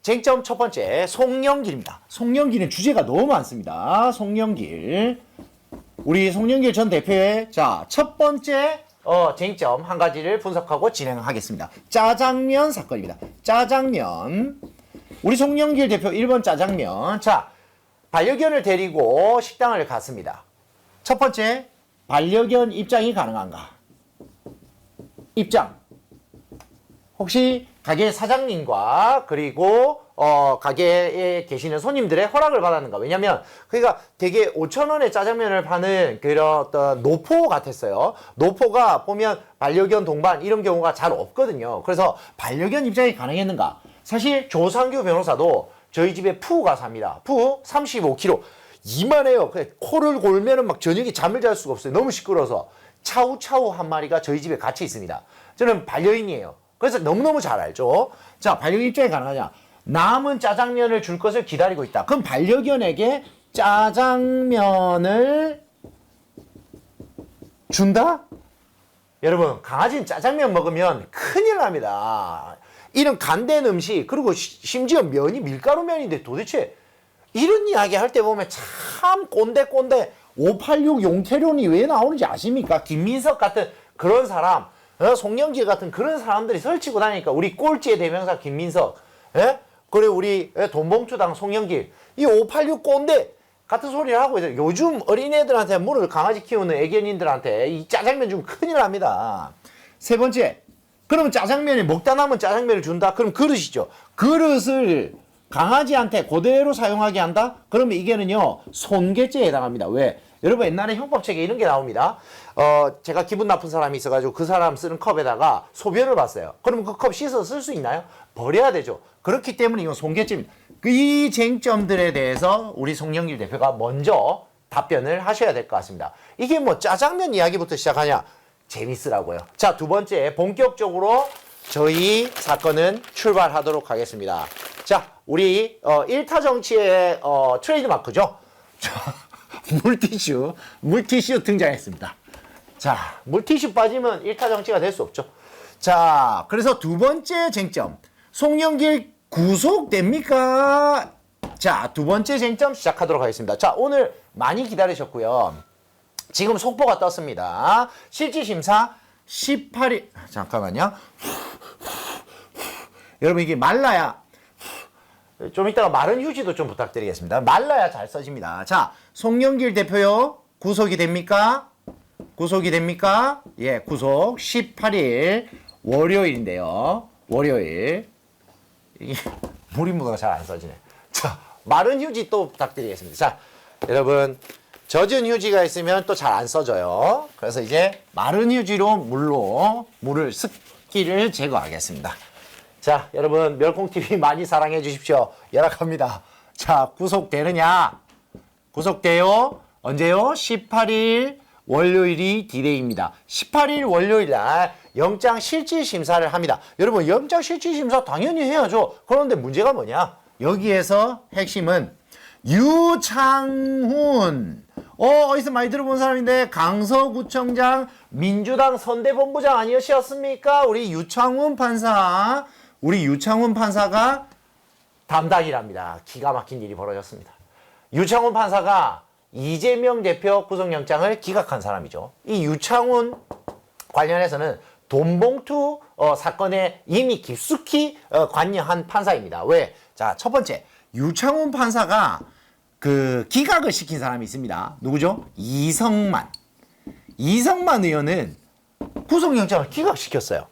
쟁점 첫 번째, 송영길입니다. 송영길은 주제가 너무 많습니다. 송영길. 우리 송영길 전 대표의 첫 번째 쟁점 한 가지를 분석하고 진행하겠습니다. 짜장면 사건입니다. 짜장면. 우리 송영길 대표 1번 짜장면. 반려견을 데리고 식당을 갔습니다. 첫 번째, 반려견 입장이 가능한가? 입장. 혹시 가게 사장님과 그리고 가게에 계시는 손님들의 허락을 받았는가? 왜냐면 그러니까 되게 5,000원에 짜장면을 파는 그런 어떤 노포 같았어요. 노포가 보면 반려견 동반 이런 경우가 잘 없거든요. 그래서 반려견 입장이 가능했는가? 사실 조상규 변호사도 저희 집에 푸가 삽니다. 푸 35kg. 이만해요. 코를 골면은 막 저녁에 잠을 잘 수가 없어요. 너무 시끄러워서. 차우차우 한 마리가 저희 집에 같이 있습니다. 저는 반려인이에요. 그래서 너무너무 잘 알죠. 반려견 입장이 가능하냐? 남은 짜장면을 줄 것을 기다리고 있다. 그럼 반려견에게 짜장면을 준다? 여러분, 강아지는 짜장면 먹으면 큰일 납니다. 이런 간된 음식, 그리고 심지어 면이 밀가루면인데 도대체 이런 이야기 할 때 보면 참 꼰대 586 용태론이 왜 나오는지 아십니까? 김민석 같은 그런 사람, 송영길 같은 그런 사람들이 설치고 다니니까 우리 꼴찌의 대명사 김민석, 그리고 우리 돈봉투당 송영길, 이 586 꼰대 같은 소리를 하고 있어요. 요즘 어린애들한테 강아지 키우는 애견인들한테 이 짜장면 주면 큰일 납니다. 세 번째, 그러면 짜장면이 먹다 남은 짜장면을 준다? 그럼 그릇이죠. 그릇을 강아지한테 그대로 사용하게 한다? 그러면 이게는요, 손괴죄에 해당합니다. 왜? 여러분 옛날에 형법책에 이런 게 나옵니다. 제가 기분 나쁜 사람이 있어가지고 그 사람 쓰는 컵에다가 소변을 봤어요. 그럼 그 컵 씻어서 쓸 수 있나요? 버려야 되죠. 그렇기 때문에 이건 손괴죄입니다. 이 쟁점들에 대해서 우리 송영길 대표가 먼저 답변을 하셔야 될 것 같습니다. 이게 뭐 짜장면 이야기부터 시작하냐? 재밌으라고요. 두 번째, 본격적으로 저희 사건은 출발하도록 하겠습니다. 우리 1타 정치의 트레이드 마크죠. 물티슈 등장했습니다. 물티슈 빠지면 1타 정치가 될 수 없죠. 그래서 두 번째 쟁점, 송영길 구속됩니까? 두 번째 쟁점 시작하도록 하겠습니다. 오늘 많이 기다리셨고요. 지금 속보가 떴습니다. 실질심사 18일, 잠깐만요. 여러분 이게 말라야, 좀 이따가 마른 휴지도 좀 부탁드리겠습니다. 말라야 잘 써집니다. 송영길 대표요, 구속이 됩니까? 구속이 됩니까? 예, 구속 18일 월요일인데요. 월요일. 이게 물이 묻어서 잘 안 써지네. 마른 휴지 또 부탁드리겠습니다. 여러분, 젖은 휴지가 있으면 또 잘 안 써져요. 그래서 이제 마른 휴지로 물을 습기를 제거하겠습니다. 여러분, 멸콩TV 많이 사랑해 주십시오. 열악합니다. 구속되느냐? 구속돼요. 언제요? 18일 월요일이 디데이입니다. 18일 월요일 날 영장 실질 심사를 합니다. 여러분, 영장 실질 심사 당연히 해야죠. 그런데 문제가 뭐냐? 여기에서 핵심은 유창훈. 어디서 많이 들어본 사람인데, 강서구청장 민주당 선대본부장 아니었습니까? 우리 유창훈 판사. 우리 유창훈 판사가 담당이랍니다. 기가 막힌 일이 벌어졌습니다. 유창훈 판사가 이재명 대표 구속영장을 기각한 사람이죠. 이 유창훈 관련해서는 돈봉투 사건에 이미 깊숙이 관여한 판사입니다. 왜? 첫 번째, 유창훈 판사가 기각을 시킨 사람이 있습니다. 누구죠? 이성만 의원은 구속영장을 기각시켰어요.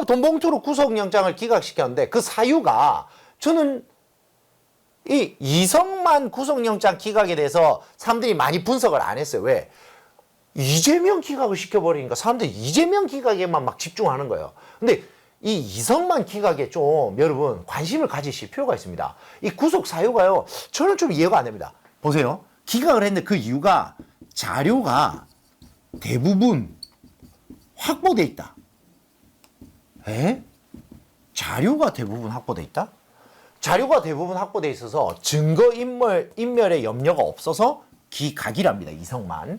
돈봉투로 구속영장을 기각시켰는데 그 사유가, 저는 이 이성만 구속영장 기각에 대해서 사람들이 많이 분석을 안 했어요. 왜? 이재명 기각을 시켜버리니까 사람들이 이재명 기각에만 막 집중하는 거예요. 근데 이 이성만 기각에 좀 여러분 관심을 가지실 필요가 있습니다. 이 구속 사유가요, 저는 좀 이해가 안 됩니다. 보세요. 기각을 했는데 그 이유가 자료가 대부분 확보돼 있다. 자료가 대부분 확보돼 있다? 자료가 대부분 확보돼 있어서 인멸의 염려가 없어서 기각이랍니다. 이성만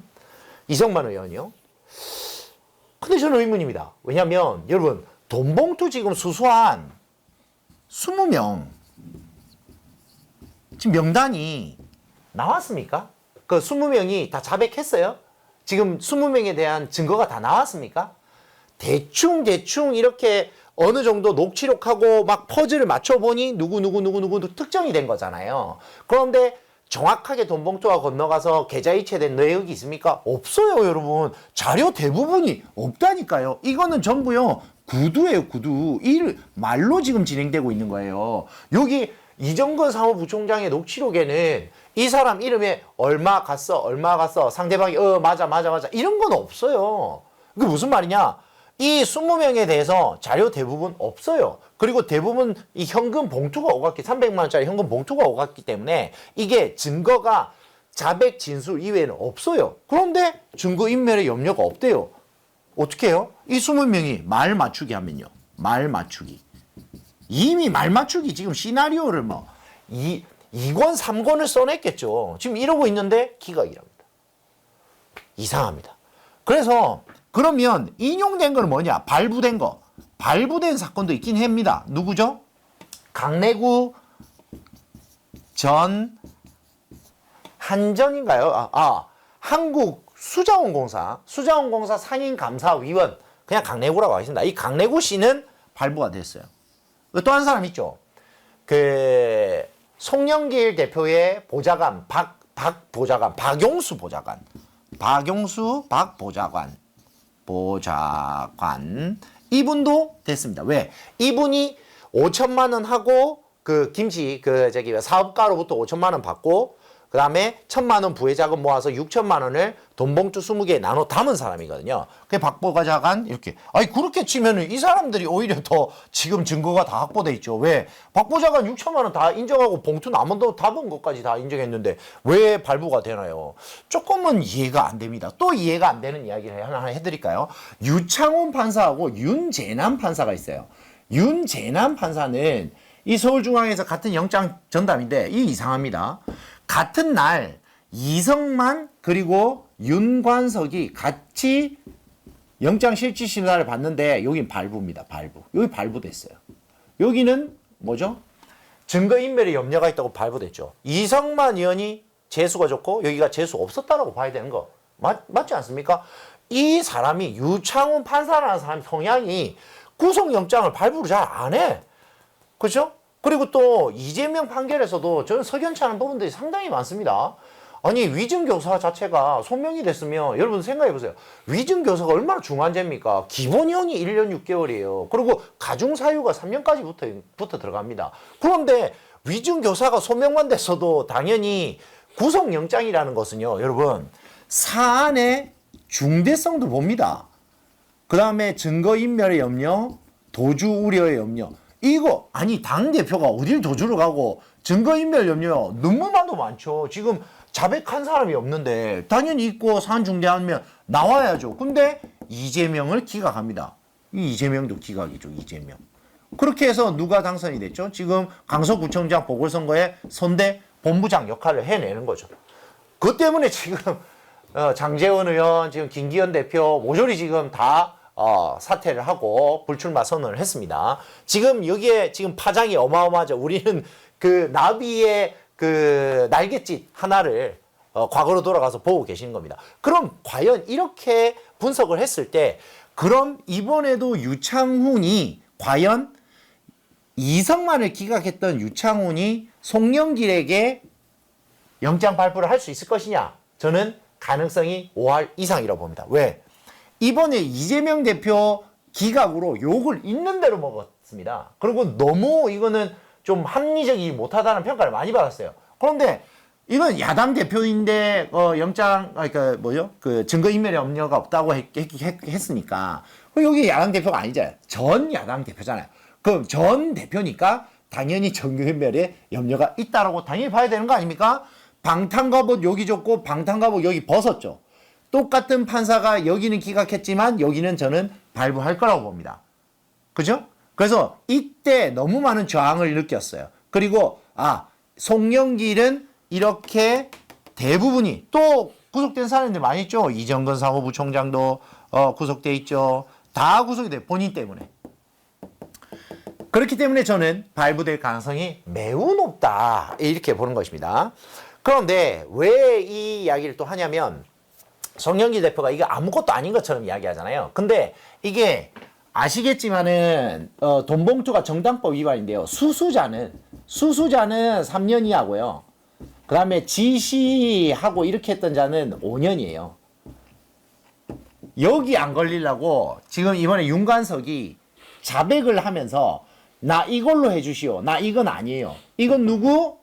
의원이요. 근데 저는 의문입니다. 왜냐면 여러분, 돈봉투 지금 수수한 20명 지금 명단이 나왔습니까? 그 20명이 다 자백했어요? 지금 20명에 대한 증거가 다 나왔습니까? 대충 이렇게 어느 정도 녹취록하고 막 퍼즐을 맞춰보니 누구 특정이 된 거잖아요. 그런데 정확하게 돈 봉투가 건너가서 계좌 이체된 내역이 있습니까? 없어요, 여러분. 자료 대부분이 없다니까요. 이거는 전부요, 구두예요, 구두. 말로 지금 진행되고 있는 거예요. 여기 이정근 사무부총장의 녹취록에는 이 사람 이름에 얼마 갔어, 상대방이 맞아 이런 건 없어요. 그게 무슨 말이냐? 이 20명에 대해서 자료 대부분 없어요. 그리고 대부분 이 현금 봉투가 오갔기, 300만 원짜리 현금 봉투가 오갔기 때문에 이게 증거가 자백 진술 이외에는 없어요. 그런데 증거인멸의 염려가 없대요. 어떻게 해요? 이 20명이 말 맞추기 하면요. 말 맞추기. 이미 말 맞추기 지금 시나리오를 2권, 3권을 써냈겠죠. 지금 이러고 있는데 기각이랍니다. 이상합니다. 그래서 그러면 인용된 건 뭐냐? 발부된 거. 발부된 사건도 있긴 합니다. 누구죠? 강내구 전 한전인가요? 한국수자원공사 상임감사위원, 그냥 강내구라고 하겠습니다. 이 강내구 씨는 발부가 됐어요. 또 한 사람 있죠. 그 송영길 대표의 보좌관 박용수 보좌관 이분도 됐습니다. 왜? 이분이 5천만 원 하고 그 김치 사업가로부터 5천만 원 받고 그 다음에 1,000만 원 부회자금 모아서 6천만 원을 돈봉투 20개 나눠 담은 사람이거든요. 그 박 보좌관 이렇게. 그렇게 치면은 이 사람들이 오히려 더 지금 증거가 다 확보돼 있죠. 왜? 박 보좌관 6천만 원 다 인정하고 봉투 남은 거 담은 것까지 다 인정했는데 왜 발부가 되나요? 조금은 이해가 안 됩니다. 또 이해가 안 되는 이야기를 하나 해드릴까요? 유창훈 판사하고 윤재남 판사가 있어요. 윤재남 판사는 이 서울중앙에서 같은 영장 전담인데 이 이상합니다. 같은 날 이성만 그리고 윤관석이 같이 영장실질심사를 받는데 여긴 발부입니다. 발부. 여기 발부됐어요. 여기는 뭐죠? 증거인멸의 염려가 있다고 발부됐죠. 이성만 의원이 재수가 좋고 여기가 재수 없었다라고 봐야 되는 거 맞지 않습니까? 이 사람이 유창훈 판사라는 사람 성향이 구속영장을 발부를 잘 안 해. 그렇죠? 그리고 또 이재명 판결에서도 저는 석연치 않은 부분들이 상당히 많습니다. 아니 위증교사 자체가 소명이 됐으면 여러분 생각해보세요. 위증교사가 얼마나 중한 죄입니까? 기본형이 1년 6개월이에요. 그리고 가중사유가 3년까지 붙어 들어갑니다. 그런데 위증교사가 소명만 됐어도 당연히 구속영장이라는 것은요. 여러분 사안의 중대성도 봅니다. 그 다음에 증거인멸의 염려, 도주 우려의 염려. 이거 당대표가 어딜 도주를 가고 증거인멸 염려 너무나도 많죠. 지금 자백한 사람이 없는데 당연히 있고 사안 중대하면 나와야죠. 근데 이재명을 기각합니다. 이 이재명도 기각이죠. 이재명. 그렇게 해서 누가 당선이 됐죠? 지금 강서구청장 보궐선거에 선대 본부장 역할을 해내는 거죠. 그것 때문에 지금 장제원 의원, 지금 김기현 대표 모조리 지금 다 사퇴를 하고 불출마 선언을 했습니다. 지금 여기에 지금 파장이 어마어마하죠. 우리는 그 나비의 그 날갯짓 하나를 과거로 돌아가서 보고 계시는 겁니다. 그럼 과연 이렇게 분석을 했을 때 그럼 이번에도 유창훈이 과연 이성만을 기각했던 유창훈이 송영길에게 영장 발부를 할 수 있을 것이냐? 저는 가능성이 5할 이상이라고 봅니다. 왜? 이번에 이재명 대표 기각으로 욕을 있는 대로 먹었습니다. 그리고 너무 이거는 좀 합리적이지 못하다는 평가를 많이 받았어요. 그런데 이건 야당 대표인데 그 증거인멸의 염려가 없다고 했으니까 여기 야당 대표가 아니잖아요. 전 야당 대표잖아요. 그럼 전 대표니까 당연히 증거인멸의 염려가 있다라고 당연히 봐야 되는 거 아닙니까? 방탄갑옷 여기 줬고 방탄갑옷 여기 벗었죠. 똑같은 판사가 여기는 기각했지만 여기는 저는 발부할 거라고 봅니다. 그죠? 그래서 이때 너무 많은 저항을 느꼈어요. 그리고 송영길은 이렇게 대부분이 또 구속된 사람들 많이 있죠. 이정근 사무부총장도 구속돼 있죠. 다 구속이 돼요. 본인 때문에. 그렇기 때문에 저는 발부될 가능성이 매우 높다. 이렇게 보는 것입니다. 그런데 왜 이 이야기를 또 하냐면 송영길 대표가 이게 아무것도 아닌 것처럼 이야기하잖아요. 근데 이게 아시겠지만은 돈봉투가 정당법 위반인데요. 수수자는 3년 이하고요. 그 다음에 지시하고 이렇게 했던 자는 5년이에요. 여기 안 걸리려고 지금 이번에 윤관석이 자백을 하면서 나 이걸로 해주시오. 나 이건 아니에요. 이건 누구?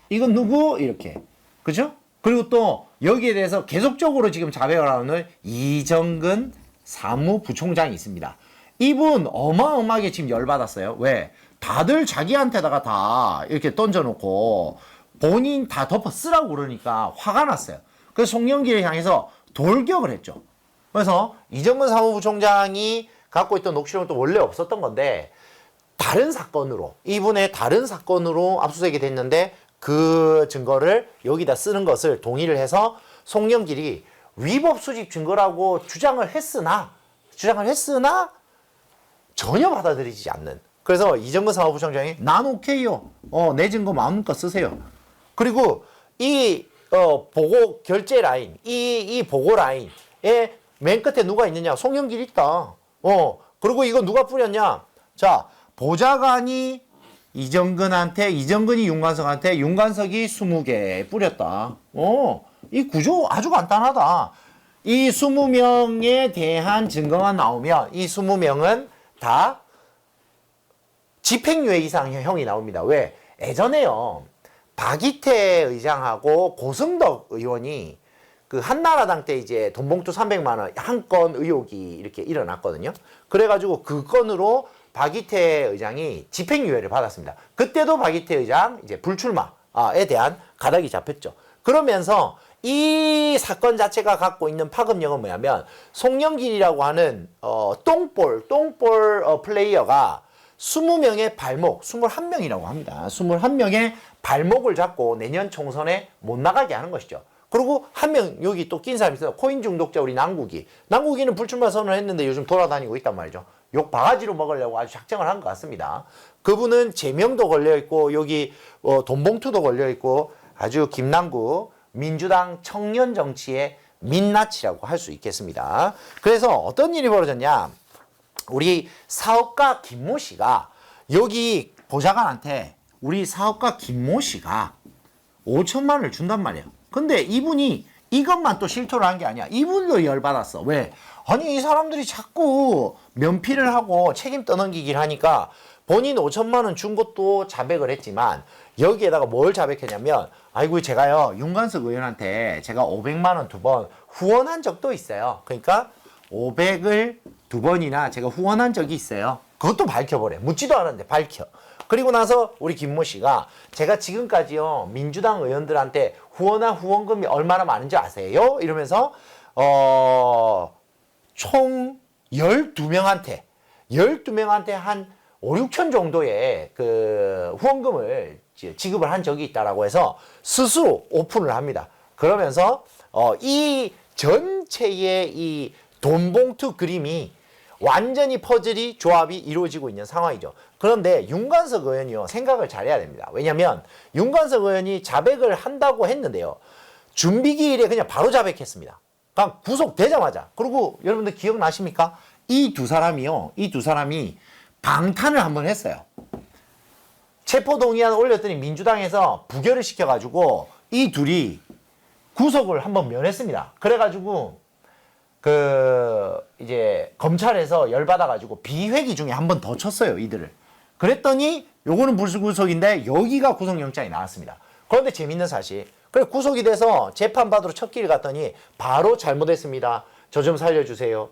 이건 누구? 이렇게. 그죠? 그리고 또 여기에 대해서 계속적으로 지금 자백을 하는 이정근 사무부총장이 있습니다. 이분 어마어마하게 지금 열받았어요. 왜? 다들 자기한테다가 다 이렇게 던져놓고 본인 다 덮어 쓰라고 그러니까 화가 났어요. 그래서 송영길을 향해서 돌격을 했죠. 그래서 이정근 사무부총장이 갖고 있던 녹취록은 또 원래 없었던 건데 다른 사건으로 이분의 다른 사건으로 압수수색이 됐는데 그 증거를 여기다 쓰는 것을 동의를 해서 송영길이 위법 수집 증거라고 주장을 했으나 전혀 받아들이지 않는. 그래서 이정근 사무부총장이 난 오케이요. 내 증거 마음껏 쓰세요. 그리고 이 보고 결제 라인, 이 보고 라인에 맨 끝에 누가 있느냐? 송영길이 있다. 그리고 이거 누가 뿌렸냐? 자, 보좌관이 이정근한테, 이정근이 윤관석한테, 윤관석이 20개 뿌렸다. 이 구조 아주 간단하다. 이 20명에 대한 증거가 나오면 이 20명은 다 집행유예 이상 형이 나옵니다. 왜? 예전에요. 박이태 의장하고 고승덕 의원이 그 한나라당 때 이제 돈봉투 300만 원 한 건 의혹이 이렇게 일어났거든요. 그래가지고 그 건으로 박이태 의장이 집행유예를 받았습니다. 그때도 박이태 의장 이제 불출마에 대한 가닥이 잡혔죠. 그러면서 이 사건 자체가 갖고 있는 파급력은 뭐냐면 송영길이라고 하는 똥볼 플레이어가 20명의 발목, 21명이라고 합니다. 21명의 발목을 잡고 내년 총선에 못 나가게 하는 것이죠. 그리고 한 명 여기 또 낀 사람이 있어요. 코인 중독자 우리 남국이는 불출마 선언을 했는데 요즘 돌아다니고 있단 말이죠. 욕 바가지로 먹으려고 아주 작정을 한 것 같습니다. 그분은 제명도 걸려있고 여기 돈봉투도 걸려있고 아주 김남국 민주당 청년 정치의 민낯이라고 할 수 있겠습니다. 그래서 어떤 일이 벌어졌냐? 우리 사업가 김모 씨가 여기 보좌관한테 우리 사업가 김모 씨가 5천만 원을 준단 말이에요. 근데 이분이 이것만 또 실토를 한 게 아니야. 이분도 열받았어. 왜? 아니 이 사람들이 자꾸 면피를 하고 책임 떠넘기기를 하니까 본인 5천만 원 준 것도 자백을 했지만 여기에다가 뭘 자백했냐면 아이고 제가요 윤관석 의원한테 제가 500만 원 2번 후원한 적도 있어요. 그러니까 500을 2번이나 제가 후원한 적이 있어요. 그것도 밝혀버려. 묻지도 않았는데 밝혀. 그리고 나서 우리 김모 씨가 제가 지금까지요 민주당 의원들한테 후원한 후원금이 얼마나 많은지 아세요? 이러면서 총 12명한테 한 5, 6천 정도의 그 후원금을 지급을 한 적이 있다라고 해서 스스로 오픈을 합니다. 그러면서 이 전체의 이 돈봉투 그림이 완전히 퍼즐이 조합이 이루어지고 있는 상황이죠. 그런데 윤관석 의원이요 생각을 잘해야 됩니다. 왜냐하면 윤관석 의원이 자백을 한다고 했는데요. 준비기일에 그냥 바로 자백했습니다. 그냥 구속되자마자. 그리고 여러분들 기억나십니까? 이 두 사람이 방탄을 한번 했어요. 체포동의안 올렸더니 민주당에서 부결을 시켜가지고 이 둘이 구속을 한번 면했습니다. 그래가지고 이제 검찰에서 열받아가지고 비회기 중에 한 번 더 쳤어요, 이들을. 그랬더니 요거는 불구속인데 여기가 구속영장이 나왔습니다. 그런데 재밌는 사실. 그래 구속이 돼서 재판받으러 첫 길 갔더니 바로 잘못했습니다. 저 좀 살려주세요.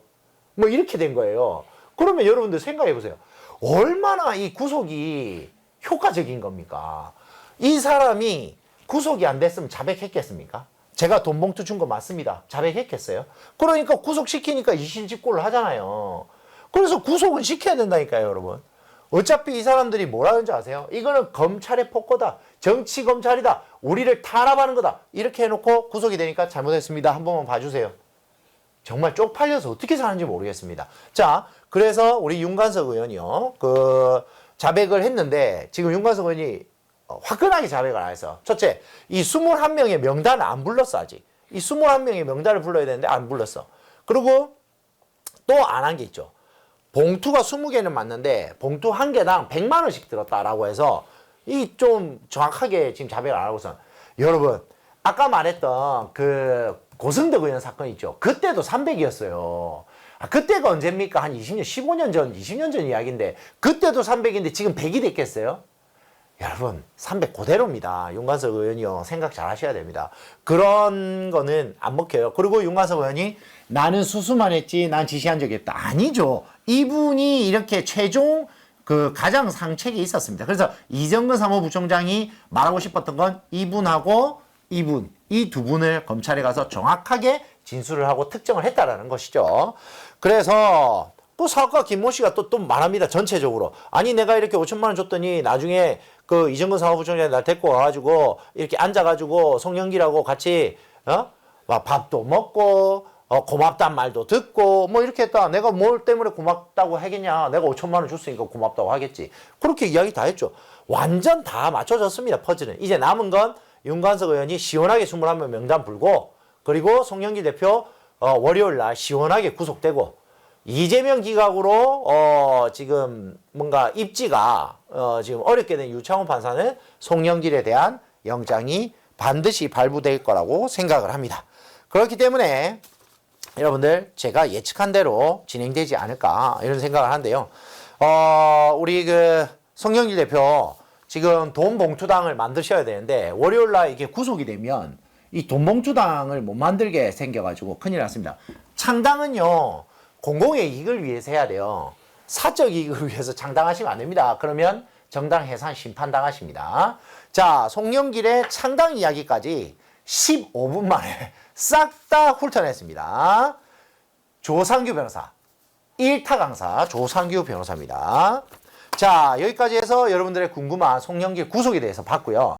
뭐 이렇게 된 거예요. 그러면 여러분들 생각해 보세요. 얼마나 이 구속이 효과적인 겁니까? 이 사람이 구속이 안 됐으면 자백했겠습니까? 제가 돈봉투 준 거 맞습니다. 자백했겠어요? 그러니까 구속시키니까 이실직고를 하잖아요. 그래서 구속은 시켜야 된다니까요, 여러분. 어차피 이 사람들이 뭐라 하는지 아세요? 이거는 검찰의 폭거다. 정치 검찰이다. 우리를 탄압하는 거다. 이렇게 해놓고 구속이 되니까 잘못했습니다. 한 번만 봐주세요. 정말 쪽팔려서 어떻게 사는지 모르겠습니다. 자, 그래서 우리 윤관석 의원이요. 자백을 했는데 지금 윤관석 의원이 화끈하게 자백을 안 해서 첫째, 이 21명의 명단을 안 불렀어 아직. 이 21명의 명단을 불러야 되는데 안 불렀어. 그리고 또 안 한 게 있죠. 봉투가 20개는 맞는데 봉투 한 개당 100만 원씩 들었다라고 해서 이 좀 정확하게 지금 자백을 안 하고서 여러분 아까 말했던 그 고승덕 의원 사건 있죠. 그때도 300이었어요. 그때가 언제입니까? 한 20년, 15년 전, 20년 전 이야기인데 그때도 300인데 지금 100이 됐겠어요? 여러분 300 그대로입니다. 윤관석 의원이요. 생각 잘 하셔야 됩니다. 그런 거는 안 먹혀요. 그리고 윤관석 의원이 나는 수수만 했지 난 지시한 적이 없다. 아니죠. 이분이 이렇게 최종 그 가장 상책이 있었습니다. 그래서 이정근 사무부총장이 말하고 싶었던 건 이분하고 이분, 이 두 분을 검찰에 가서 정확하게 진술을 하고 특정을 했다라는 것이죠. 그래서 또 사업가 김모 씨가 또 말합니다. 전체적으로. 아니 내가 이렇게 5천만 원 줬더니 나중에 그 이정근 사무부총장이 날 데리고 와가지고 이렇게 앉아가지고 송영길하고 같이 밥도 먹고 고맙단 말도 듣고 뭐 이렇게 했다. 내가 뭘 때문에 고맙다고 하겠냐. 내가 5천만 원 줬으니까 고맙다고 하겠지. 그렇게 이야기 다 했죠. 완전 다 맞춰졌습니다. 퍼즐은. 이제 남은 건 윤관석 의원이 시원하게 21명 명단 불고 그리고 송영길 대표 월요일 날 시원하게 구속되고 이재명 기각으로 지금 뭔가 입지가 지금 어렵게 된 유창훈 판사는 송영길에 대한 영장이 반드시 발부될 거라고 생각을 합니다. 그렇기 때문에 여러분들 제가 예측한 대로 진행되지 않을까 이런 생각을 하는데요. 우리 그 송영길 대표 지금 돈봉투당을 만드셔야 되는데 월요일 날 이게 구속이 되면 이 돈봉투당을 못 만들게 생겨가지고 큰일 났습니다. 창당은요 공공의 이익을 위해서 해야 돼요. 사적 이익을 위해서 창당하시면 안 됩니다. 그러면 정당 해산 심판당하십니다. 자, 송영길의 창당 이야기까지 15분 만에 싹 다 훑어냈습니다. 조상규 변호사, 1타 강사 조상규 변호사입니다. 자, 여기까지 해서 여러분들의 궁금한 송영길 구속에 대해서 봤고요.